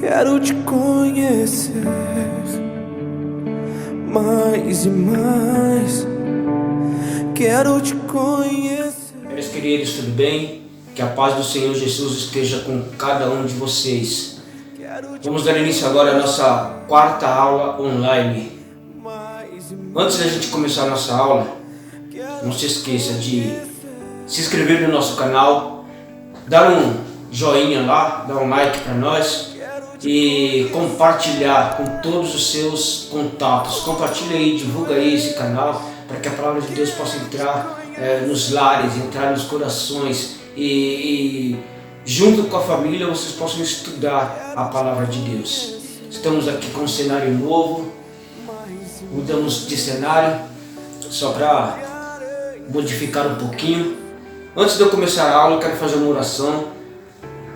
Quero te conhecer mais e mais. Quero te conhecer. Meus queridos, tudo bem? Que a paz do Senhor Jesus esteja com cada um de vocês. Vamos dar início agora à nossa quarta aula online. Antes da gente começar a nossa aula, não se esqueça de se inscrever no nosso canal, dar um joinha lá, dar um like para nós e compartilhar com todos os seus contatos. Compartilha aí, divulga aí esse canal para que a palavra de Deus possa entrar nos lares, entrar nos corações e junto com a família vocês possam estudar a palavra de Deus. Estamos aqui com um cenário novo, mudamos de cenário só para modificar um pouquinho. Antes de eu começar a aula, eu quero fazer uma oração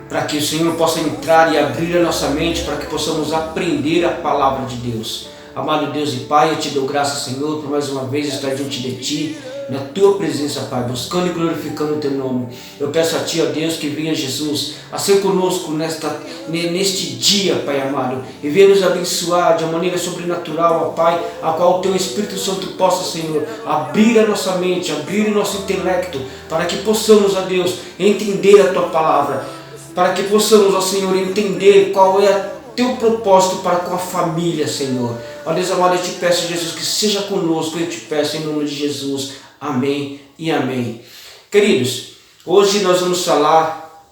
para que o Senhor possa entrar e abrir a nossa mente para que possamos aprender a palavra de Deus. Amado Deus e Pai, eu te dou graça, Senhor, por mais uma vez estar diante de Ti, na Tua presença, Pai, buscando e glorificando o Teu nome. Eu peço a Ti, ó Deus, que venha Jesus a ser conosco neste dia, Pai amado, e venha nos abençoar de uma maneira sobrenatural, ó Pai, a qual o Teu Espírito Santo possa, Senhor, abrir a nossa mente, abrir o nosso intelecto, para que possamos, ó Deus, entender a Tua palavra, para que possamos, ó Senhor, entender qual é Teu propósito para com a família, Senhor. Ó Deus amado, eu te peço, Jesus, que seja conosco, eu te peço em nome de Jesus. Amém e amém. Queridos, hoje nós vamos falar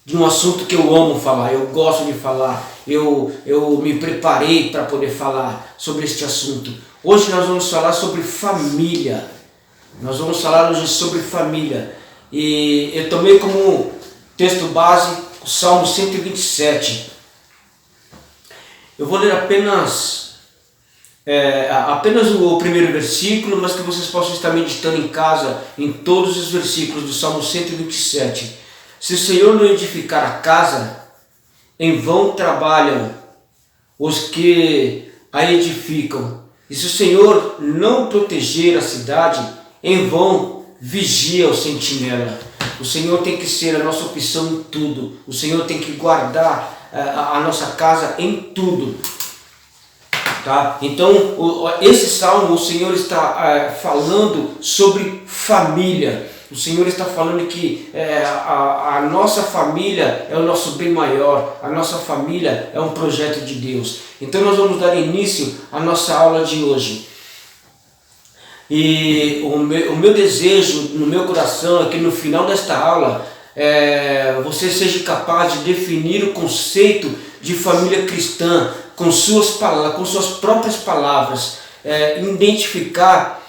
de um assunto que eu amo falar, eu gosto de falar, eu me preparei para poder falar sobre este assunto. Hoje nós vamos falar sobre família. Nós vamos falar hoje sobre família. E eu tomei como texto base o Salmo 127. Eu vou ler apenas o primeiro versículo, mas que vocês possam estar meditando em casa em todos os versículos do Salmo 127. Se o Senhor não edificar a casa, em vão trabalham os que a edificam. E se o Senhor não proteger a cidade, em vão vigia o sentinela. O Senhor tem que ser a nossa opção em tudo. O Senhor tem que guardar a nossa casa em tudo. Tá? Então, esse salmo, o Senhor está falando sobre família. O Senhor está falando que a nossa família é o nosso bem maior. A nossa família é um projeto de Deus. Então, nós vamos dar início à nossa aula de hoje. E o meu desejo no meu coração é que no final desta aula você seja capaz de definir o conceito de família cristã com suas próprias palavras, identificar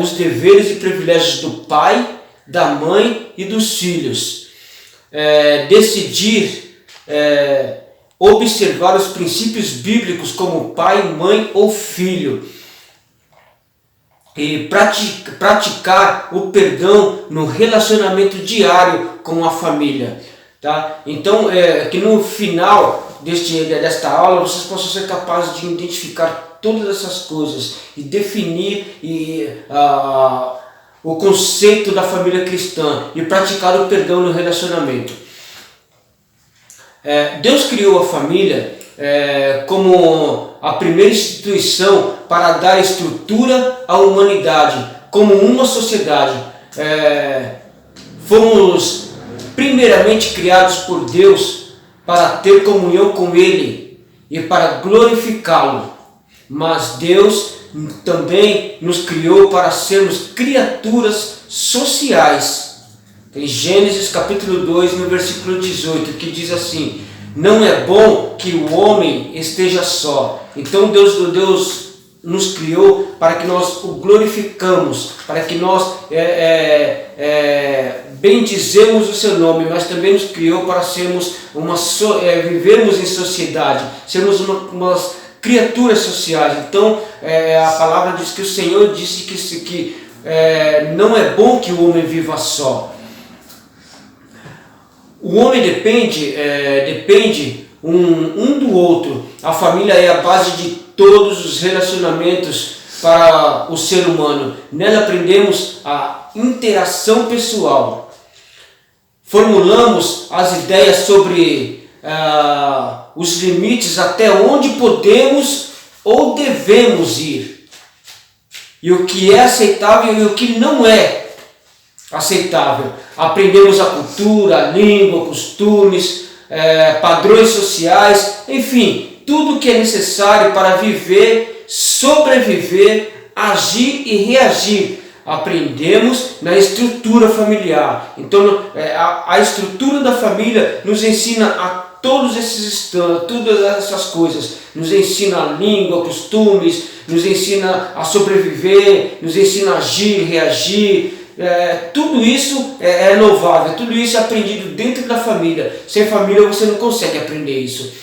os deveres e privilégios do pai, da mãe e dos filhos, decidir observar os princípios bíblicos como pai, mãe ou filho, e praticar o perdão no relacionamento diário com a família. Tá? Então, que no final desta aula vocês possam ser capazes de identificar todas essas coisas e definir o conceito da família cristã e praticar o perdão no relacionamento. Deus criou a família como a primeira instituição para dar estrutura à humanidade, como uma sociedade. Fomos primeiramente criados por Deus para ter comunhão com Ele e para glorificá-lo. Mas Deus também nos criou para sermos criaturas sociais. Em Gênesis capítulo 2, no versículo 18, que diz assim: não é bom que o homem esteja só. Então Deus nos criou para que nós o glorificamos, para que nós bendizemos o seu nome, mas também nos criou para sermos vivermos em sociedade, sermos umas criaturas sociais. Então a palavra diz que o Senhor disse que não é bom que o homem viva só. O homem depende um do outro. A família é a base de todos os relacionamentos para o ser humano. Nela aprendemos a interação pessoal. formulamos as ideias sobre os limites até onde podemos ou devemos ir, e o que é aceitável e o que não é aceitável. Aprendemos a cultura, a língua, costumes, padrões sociais, enfim, tudo que é necessário para viver, sobreviver, agir e reagir. Aprendemos na estrutura familiar. Então, a estrutura da família nos ensina a todas essas coisas. Nos ensina a língua, costumes, nos ensina a sobreviver, nos ensina a agir, reagir. Tudo isso é louvável, tudo isso é aprendido dentro da família. Sem família você não consegue aprender isso.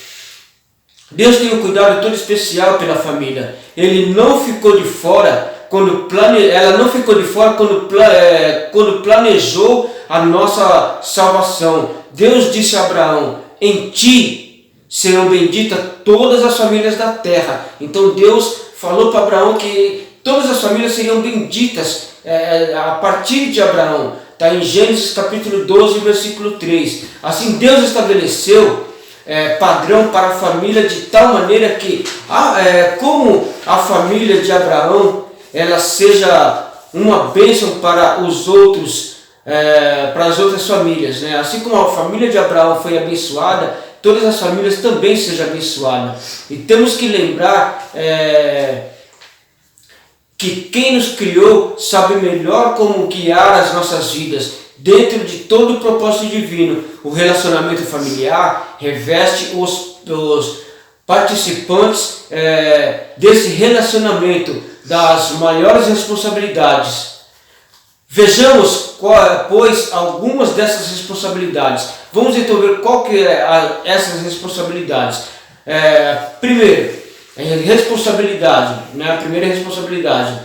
Deus tem um cuidado todo especial pela família. Ele não ficou de fora ela não ficou de fora quando planejou a nossa salvação. Deus disse a Abraão: em ti serão benditas todas as famílias da terra. Então Deus falou para Abraão que todas as famílias seriam benditas a partir de Abraão. Está em Gênesis capítulo 12, versículo 3. Assim Deus estabeleceu padrão para a família de tal maneira que, como a família de Abraão, ela seja uma bênção para os outros, para as outras famílias, né? Assim como a família de Abraão foi abençoada, todas as famílias também sejam abençoadas. E temos que lembrar que quem nos criou sabe melhor como guiar as nossas vidas dentro de todo o propósito divino. O relacionamento familiar reveste os participantes desse relacionamento das maiores responsabilidades. Vejamos, pois, algumas dessas responsabilidades. Vamos então ver qual que é essas responsabilidades. Primeiro, responsabilidade, né? A primeira responsabilidade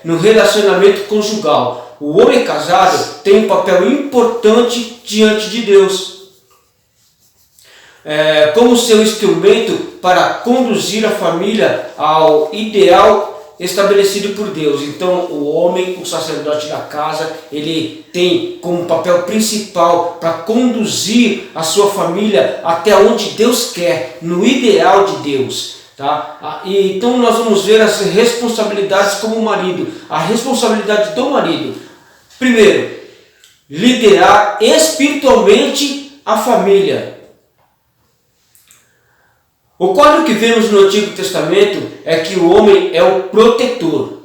no relacionamento conjugal. O homem casado tem um papel importante diante de Deus, como seu instrumento para conduzir a família ao ideal estabelecido por Deus. Então o homem, o sacerdote da casa, ele tem como papel principal para conduzir a sua família até onde Deus quer, no ideal de Deus. Tá? E então nós vamos ver as responsabilidades como marido. A responsabilidade do marido: primeiro, liderar espiritualmente a família. O quadro que vemos no Antigo Testamento é que o homem é o protetor,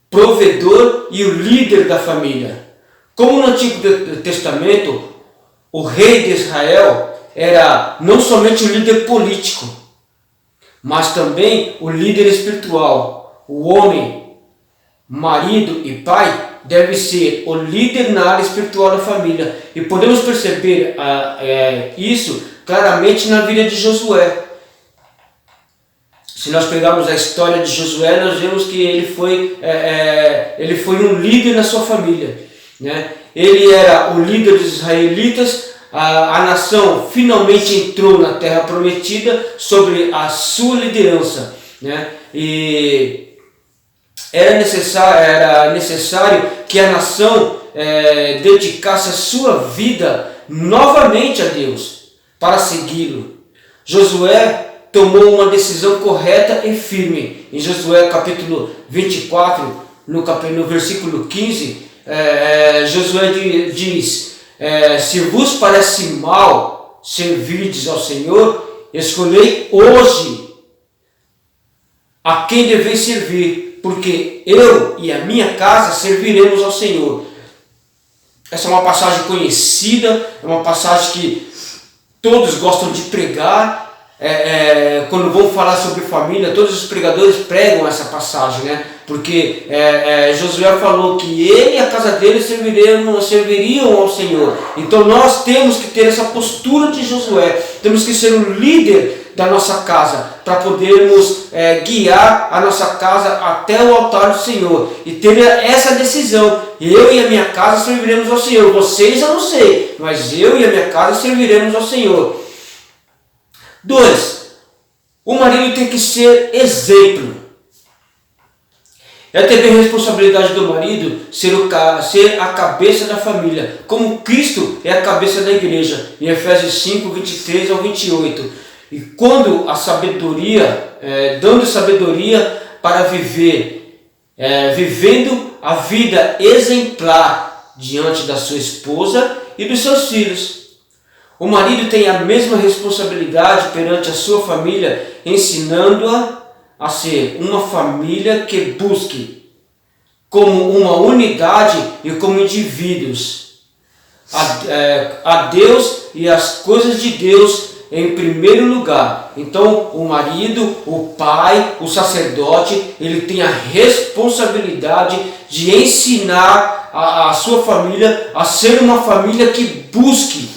provedor e o líder da família. Como no Antigo Testamento, o rei de Israel era não somente o líder político, mas também o líder espiritual. O homem, marido e pai deve ser o líder na área espiritual da família. E podemos perceber isso claramente na vida de Josué. Se nós pegarmos a história de Josué, nós vemos que ele foi um líder na sua família, né? Ele era o líder dos israelitas. A nação finalmente entrou na terra prometida sobre a sua liderança, né? E era necessário que a nação dedicasse a sua vida novamente a Deus para segui-lo. Josué tomou uma decisão correta e firme. Em Josué capítulo 24, no versículo 15, Josué diz: se vos parece mal servirdes ao Senhor, escolhei hoje a quem deveis servir, porque eu e a minha casa serviremos ao Senhor. Essa é uma passagem conhecida, é uma passagem que todos gostam de pregar. Quando vão falar sobre família, todos os pregadores pregam essa passagem, né? Porque Josué falou que ele e a casa dele serviriam ao Senhor. Então nós temos que ter essa postura de Josué, temos que ser o líder da nossa casa, para podermos guiar a nossa casa até o altar do Senhor, e ter essa decisão: eu e a minha casa serviremos ao Senhor. Vocês eu não sei, mas eu e a minha casa serviremos ao Senhor. 2. O marido tem que ser exemplo. É também responsabilidade do marido ser a cabeça da família, como Cristo é a cabeça da igreja, em Efésios 5, 23 ao 28. E quando a sabedoria, dando sabedoria para viver, vivendo a vida exemplar diante da sua esposa e dos seus filhos. O marido tem a mesma responsabilidade perante a sua família, ensinando-a a ser uma família que busque como uma unidade e como indivíduos a Deus e as coisas de Deus em primeiro lugar. Então o marido, o pai, o sacerdote, ele tem a responsabilidade de ensinar a sua família a ser uma família que busque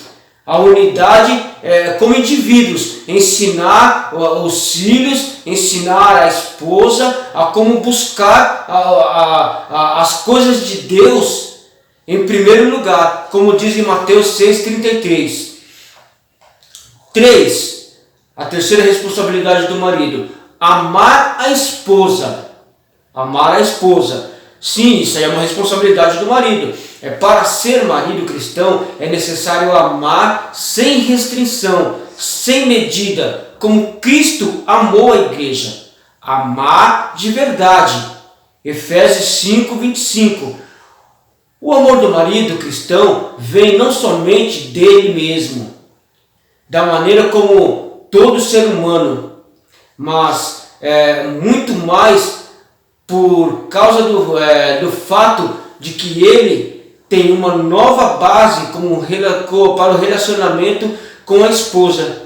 a unidade como indivíduos, ensinar os filhos, ensinar a esposa a como buscar as coisas de Deus em primeiro lugar, como diz em Mateus 6,33. 3. A terceira responsabilidade do marido: amar a esposa. Amar a esposa. Sim, isso aí é uma responsabilidade do marido. Para ser marido cristão é necessário amar sem restrição, sem medida, como Cristo amou a igreja. Amar de verdade. Efésios 5, 25. O amor do marido cristão vem não somente dele mesmo, da maneira como todo ser humano, mas muito mais por causa do fato de que ele tem uma nova base para o relacionamento com a esposa.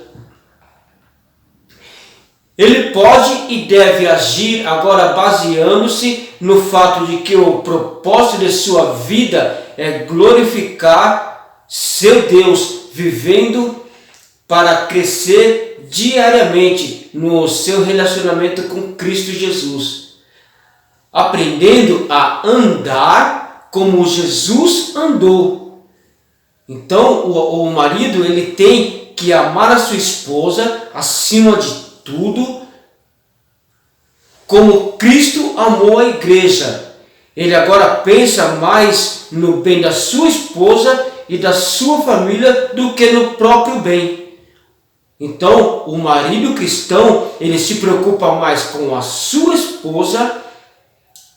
Ele pode e deve agir agora baseando-se no fato de que o propósito de sua vida é glorificar seu Deus, vivendo para crescer diariamente no seu relacionamento com Cristo Jesus, aprendendo a andar como Jesus andou. Então o marido ele tem que amar a sua esposa acima de tudo, como Cristo amou a igreja. Ele agora pensa mais no bem da sua esposa e da sua família do que no próprio bem. Então o marido cristão ele se preocupa mais com a sua esposa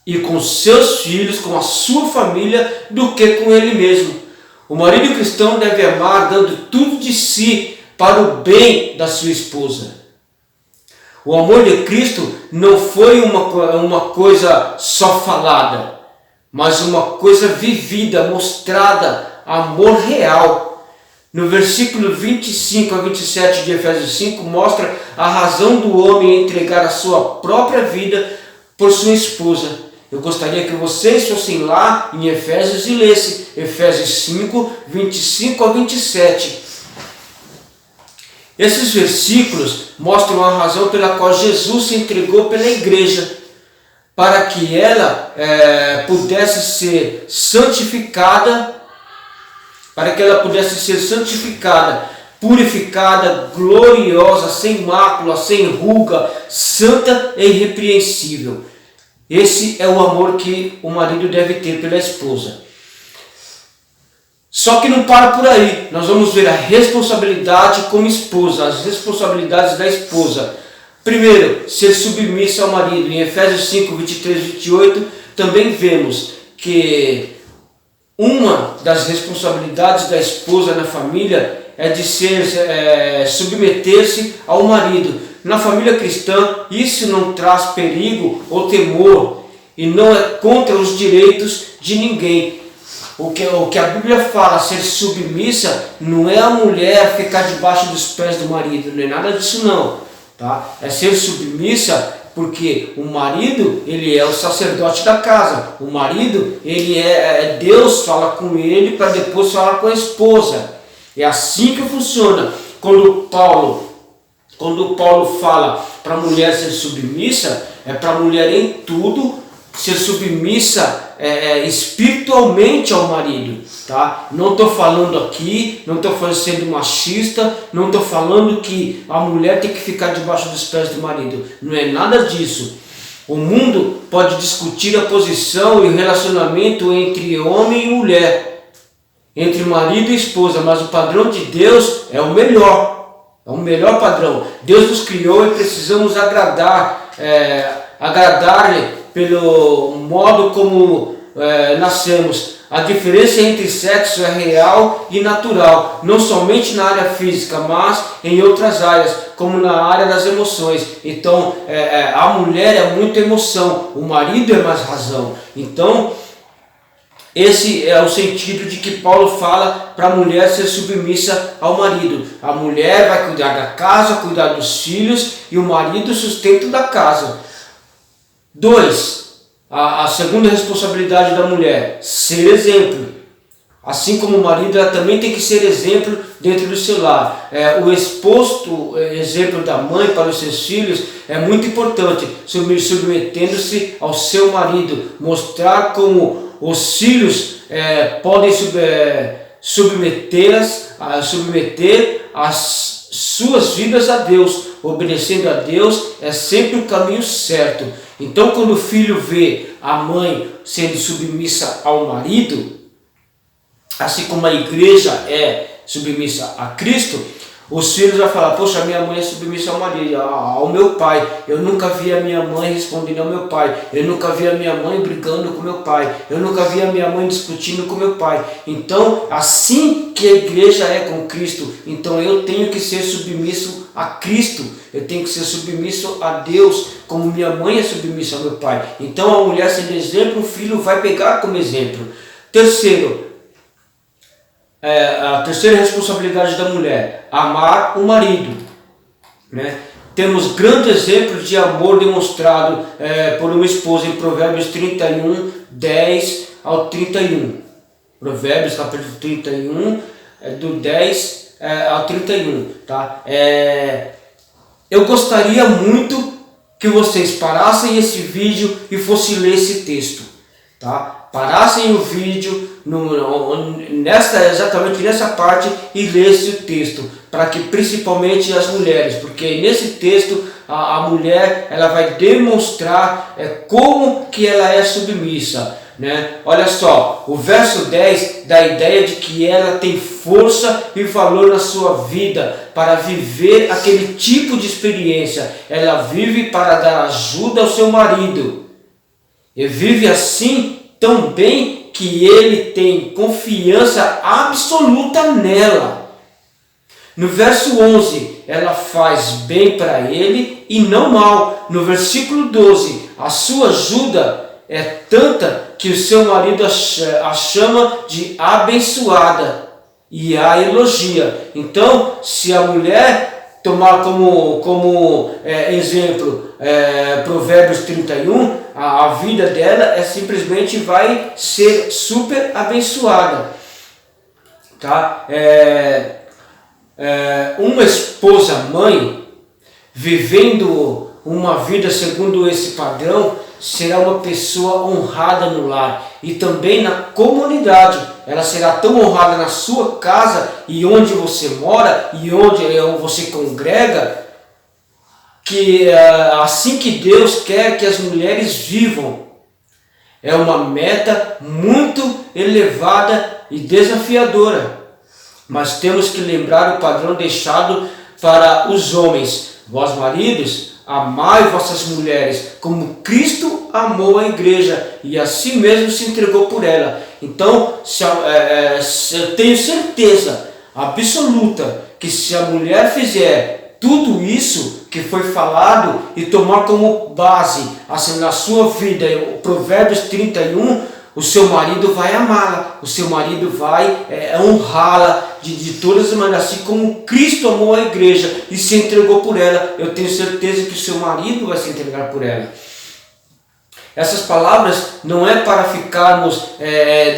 e com seus filhos, com a sua família, do que com ele mesmo. O marido cristão deve amar dando tudo de si para o bem da sua esposa. O amor de Cristo não foi uma coisa só falada, mas uma coisa vivida, mostrada, amor real. No versículo 25 a 27 de Efésios 5 mostra a razão do homem entregar a sua própria vida por sua esposa. Eu gostaria que vocês fossem lá em Efésios e lessem Efésios 5, 25 a 27. Esses versículos mostram a razão pela qual Jesus se entregou pela igreja, para que ela pudesse ser santificada, purificada, gloriosa, sem mácula, sem ruga, santa e irrepreensível. Esse é o amor que o marido deve ter pela esposa. Só que não para por aí. Nós vamos ver a responsabilidade como esposa, as responsabilidades da esposa. Primeiro, ser submissa ao marido. Em Efésios 5, 23 e 28, também vemos que uma das responsabilidades da esposa na família é de submeter-se ao marido. Na família cristã, isso não traz perigo ou temor e não é contra os direitos de ninguém. O que a Bíblia fala, ser submissa, não é a mulher ficar debaixo dos pés do marido, não é nada disso não. Tá? É ser submissa porque o marido, ele é o sacerdote da casa. O marido, ele Deus fala com ele para depois falar com a esposa. É assim que funciona. Quando Paulo fala para a mulher ser submissa, é para a mulher em tudo ser submissa espiritualmente ao marido, tá? Não estou falando aqui, não estou sendo machista, não estou falando que a mulher tem que ficar debaixo dos pés do marido, não é nada disso. O mundo pode discutir a posição e o relacionamento entre homem e mulher, entre marido e esposa, mas o padrão de Deus é o melhor. É o melhor padrão. Deus nos criou e precisamos agradar-lhe pelo modo como nascemos. A diferença entre sexo é real e natural, não somente na área física, mas em outras áreas, como na área das emoções. Então, a mulher é muito emoção, o marido é mais razão. Então, esse é o sentido de que Paulo fala para a mulher ser submissa ao marido. A mulher vai cuidar da casa, cuidar dos filhos, e o marido sustenta da casa. 2. A segunda responsabilidade da mulher, ser exemplo. Assim como o marido, ela também tem que ser exemplo dentro do seu lar. O exposto exemplo da mãe para os seus filhos é muito importante, submetendo-se ao seu marido, mostrar como os filhos podem submeter as suas vidas a Deus. Obedecendo a Deus é sempre o caminho certo. Então, quando o filho vê a mãe sendo submissa ao marido, assim como a igreja é submissa a Cristo, os filhos vão falar: poxa, minha mãe é submissa ao marido, ao meu pai. Eu nunca vi a minha mãe respondendo ao meu pai. Eu nunca vi a minha mãe brigando com meu pai. Eu nunca vi a minha mãe discutindo com meu pai. Então, assim que a igreja é com Cristo, então eu tenho que ser submisso a Cristo. Eu tenho que ser submisso a Deus, como minha mãe é submissa ao meu pai. Então, a mulher sendo exemplo, o filho vai pegar como exemplo. Terceiro, a terceira responsabilidade da mulher, amar o marido, né? Temos grande exemplo de amor demonstrado por uma esposa em Provérbios 31, 10 ao 31. Provérbios capítulo 31, do 10 ao 31. Tá? Eu gostaria muito que vocês parassem esse vídeo e fossem ler esse texto. Tá? Parassem o vídeo exatamente nessa parte e lessem o texto, para que principalmente as mulheres, porque nesse texto a mulher ela vai demonstrar como que ela é submissa, né? Olha só, o verso 10 dá a ideia de que ela tem força e valor na sua vida para viver aquele tipo de experiência. Ela vive para dar ajuda ao seu marido e vive assim tão bem que ele tem confiança absoluta nela. No verso 11, ela faz bem para ele e não mal. No versículo 12, a sua ajuda é tanta que o seu marido a chama de abençoada e a elogia. Então, se a mulher tomar como exemplo Provérbios 31, a vida dela simplesmente vai ser super abençoada. Tá? Uma esposa mãe vivendo uma vida segundo esse padrão será uma pessoa honrada no lar e também na comunidade. Ela será tão honrada na sua casa e onde você mora e onde você congrega, que assim que Deus quer que as mulheres vivam. É uma meta muito elevada e desafiadora. Mas temos que lembrar o padrão deixado para os homens. Vós, maridos, amai vossas mulheres, como Cristo amou a igreja e assim mesmo se entregou por ela. Então, eu tenho certeza absoluta que se a mulher fizer tudo isso que foi falado e tomar como base assim, na sua vida, o Provérbios 31, o seu marido vai amá-la, o seu marido vai honrá-la de todas as maneiras, assim como Cristo amou a igreja e se entregou por ela. Eu tenho certeza que o seu marido vai se entregar por ela. Essas palavras não é para ficarmos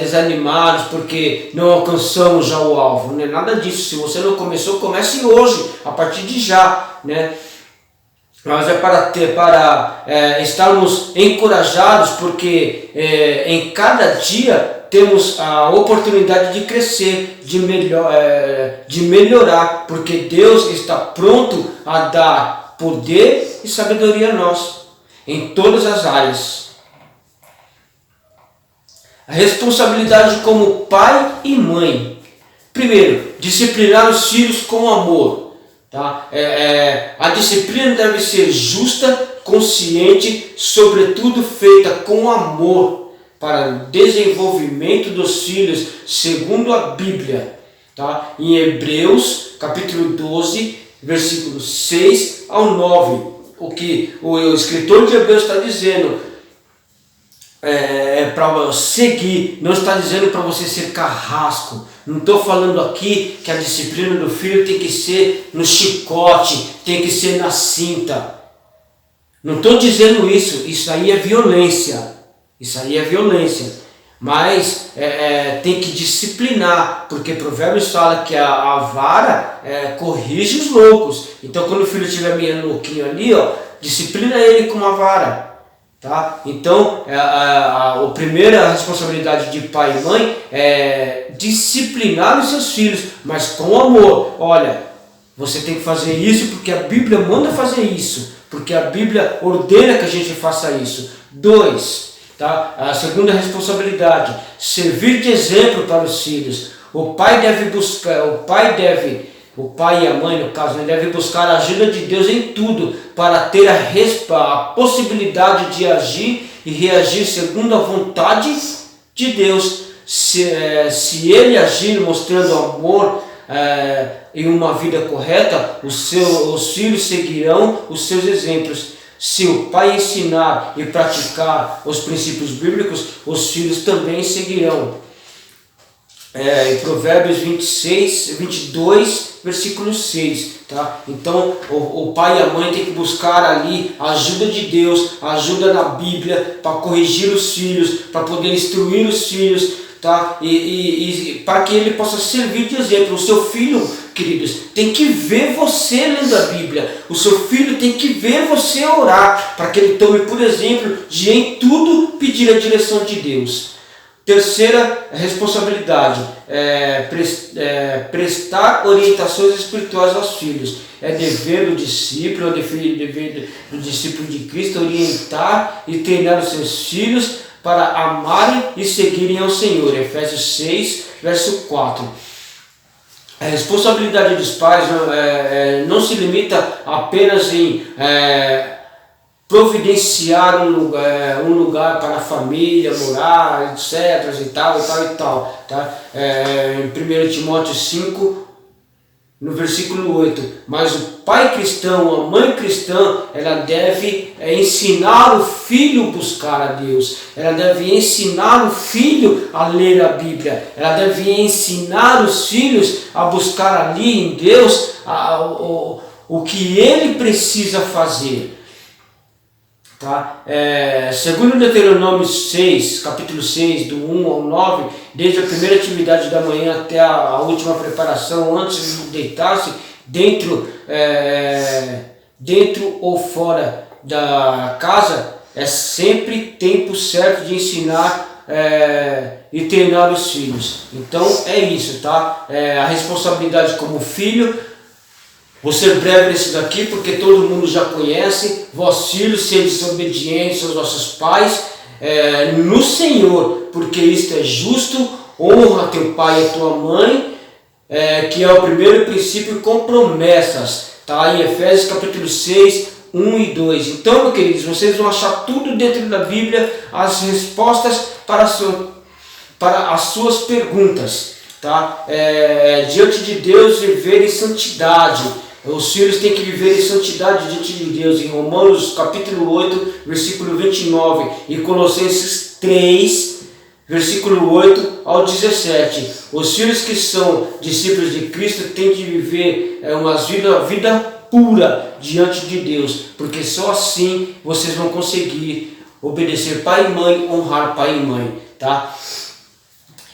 desanimados porque não alcançamos já o alvo, não é nada disso. Se você não começou, comece hoje, a partir de já, né? Mas é para estarmos encorajados, porque em cada dia temos a oportunidade de crescer, de melhorar, porque Deus está pronto a dar poder e sabedoria a nós. em todas as áreas. A responsabilidade como pai e mãe. Primeiro, disciplinar os filhos com amor. Tá? A disciplina deve ser justa, consciente, sobretudo feita com amor para o desenvolvimento dos filhos, segundo a Bíblia. Tá? Em Hebreus, capítulo 12, versículos 6 ao 9, o que o escritor de Hebreus está dizendo para seguir, não está dizendo para você ser carrasco. Não estou falando aqui que a disciplina do filho tem que ser no chicote, tem que ser na cinta. Não estou dizendo isso, isso aí é violência. Isso aí é violência. Mas tem que disciplinar, porque Provérbios fala que a vara corrige os loucos. Então quando o filho estiver meio louquinho ali, disciplina ele com uma vara. Tá? Então a primeira responsabilidade de pai e mãe é disciplinar os seus filhos, mas com amor. Olha, você tem que fazer isso porque a Bíblia manda fazer isso, porque a Bíblia ordena que a gente faça isso. 2, tá? A segunda responsabilidade, servir de exemplo para os filhos. O pai e a mãe, no caso, devem buscar a ajuda de Deus em tudo para ter a possibilidade de agir e reagir segundo a vontade de Deus. Se ele agir mostrando amor em uma vida correta, os filhos seguirão os seus exemplos. Se o pai ensinar e praticar os princípios bíblicos, os filhos também seguirão. Em Provérbios 22, versículo 6, tá? Então o pai e a mãe tem que buscar ali a ajuda de Deus, a ajuda na Bíblia, para corrigir os filhos, para poder instruir os filhos, tá? E para que ele possa servir de exemplo. O seu filho, queridos, tem que ver você lendo a Bíblia. O seu filho tem que ver você orar, para que ele tome por exemplo de em tudo pedir a direção de Deus. Terceira responsabilidade, prestar orientações espirituais aos filhos. É dever do discípulo, dever do discípulo de Cristo orientar e treinar os seus filhos para amarem e seguirem ao Senhor. Efésios 6, verso 4. A responsabilidade dos pais não se limita apenas em providenciar um lugar para a família morar, etc. e tal. Tá? Em 1 Timóteo 5, no versículo 8. Mas o pai cristão, a mãe cristã, ela deve ensinar o filho a buscar a Deus. Ela deve ensinar o filho a ler a Bíblia. Ela deve ensinar os filhos a buscar ali em Deus o que ele precisa fazer. Tá? Segundo Deuteronômio 6, capítulo 6, do 1 ao 9, desde a primeira atividade da manhã até a última preparação, antes de deitar-se, dentro ou fora da casa, é sempre tempo certo de ensinar e treinar os filhos. Então é isso, tá? A responsabilidade como filho. Vou ser breve nesse daqui porque todo mundo já conhece. Vós filhos, sedes obedientes aos vossos pais no Senhor, porque isto é justo. Honra teu pai e a tua mãe, que é o primeiro princípio com promessas. Tá? Em Efésios capítulo 6, 1 e 2. Então, meus queridos, vocês vão achar tudo dentro da Bíblia, as respostas para as suas perguntas. Tá? Diante de Deus, viver em santidade. Os filhos têm que viver em santidade diante de Deus. Em Romanos capítulo 8, versículo 29 e Colossenses 3, versículo 8 ao 17. Os filhos que são discípulos de Cristo têm de viver uma vida pura diante de Deus, porque só assim vocês vão conseguir obedecer pai e mãe, honrar pai e mãe, tá?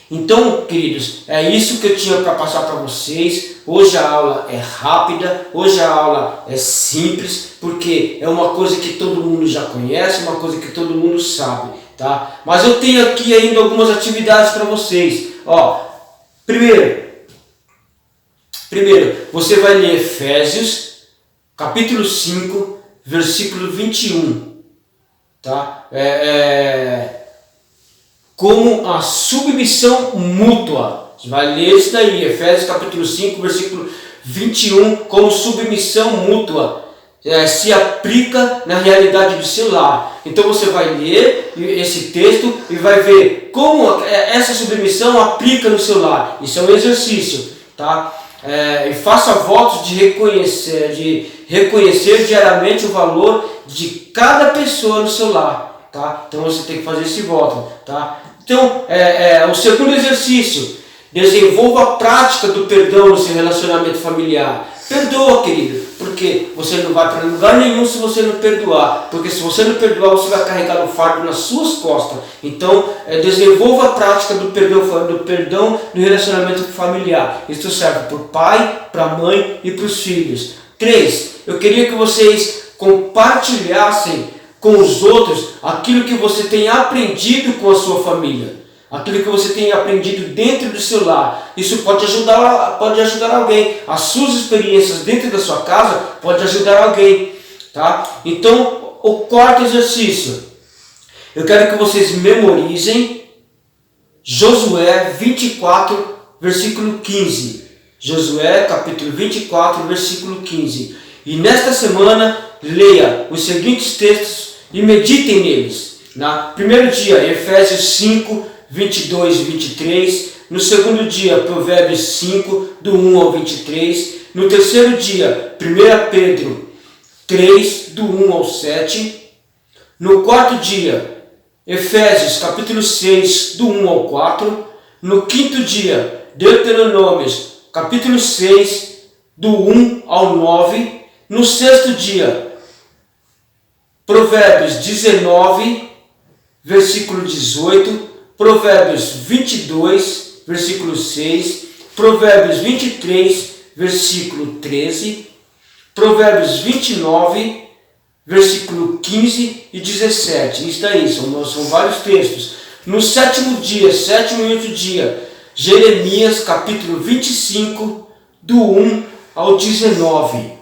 Então, queridos, é isso que eu tinha para passar para vocês. Hoje a aula é rápida, hoje a aula é simples, porque é uma coisa que todo mundo já conhece, uma coisa que todo mundo sabe, tá? Mas eu tenho aqui ainda algumas atividades para vocês. Primeiro, você vai ler Efésios, capítulo 5, versículo 21. tá? Como a submissão mútua. Você vai ler isso daí, Efésios capítulo 5, versículo 21, como submissão mútua se aplica na realidade do seu lar. Então você vai ler esse texto e vai ver como essa submissão aplica no seu lar. Isso é um exercício, tá? E faça votos de reconhecer diariamente o valor de cada pessoa no seu lar, tá? Então você tem que fazer esse voto, tá? Então, o segundo exercício, desenvolva a prática do perdão no seu relacionamento familiar. Perdoa, querido, porque você não vai para lugar nenhum se você não perdoar. Porque se você não perdoar, você vai carregar o fardo nas suas costas. Então, desenvolva a prática do perdão no relacionamento familiar. Isso serve para o pai, para a mãe e para os filhos. 3. Eu queria que vocês compartilhassem com os outros aquilo que você tem aprendido com a sua família. Aquilo que você tem aprendido dentro do seu lar. Isso pode ajudar alguém. As suas experiências dentro da sua casa pode ajudar alguém, tá? Então, o quarto exercício. Eu quero que vocês memorizem Josué 24, versículo 15. Josué capítulo 24, versículo 15. E nesta semana, leia os seguintes textos e meditem neles. Primeiro dia, Efésios 5, 22 e 23. No segundo dia, Provérbios 5, do 1 ao 23. No terceiro dia, 1 Pedro 3, do 1 ao 7. No quarto dia, Efésios capítulo 6, do 1 ao 4. No quinto dia, Deuteronômios capítulo 6, do 1 ao 9. No sexto dia, Provérbios 19, versículo 18. Provérbios 22, versículo 6, Provérbios 23, versículo 13, Provérbios 29, versículo 15 e 17. Isso daí, são vários textos. No sétimo dia, sétimo e último dia, Jeremias capítulo 25, do 1 ao 19.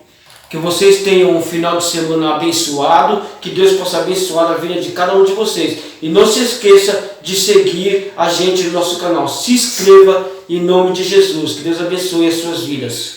Que vocês tenham um final de semana abençoado, que Deus possa abençoar a vida de cada um de vocês. E não se esqueça de seguir a gente no nosso canal. Se inscreva em nome de Jesus. Que Deus abençoe as suas vidas.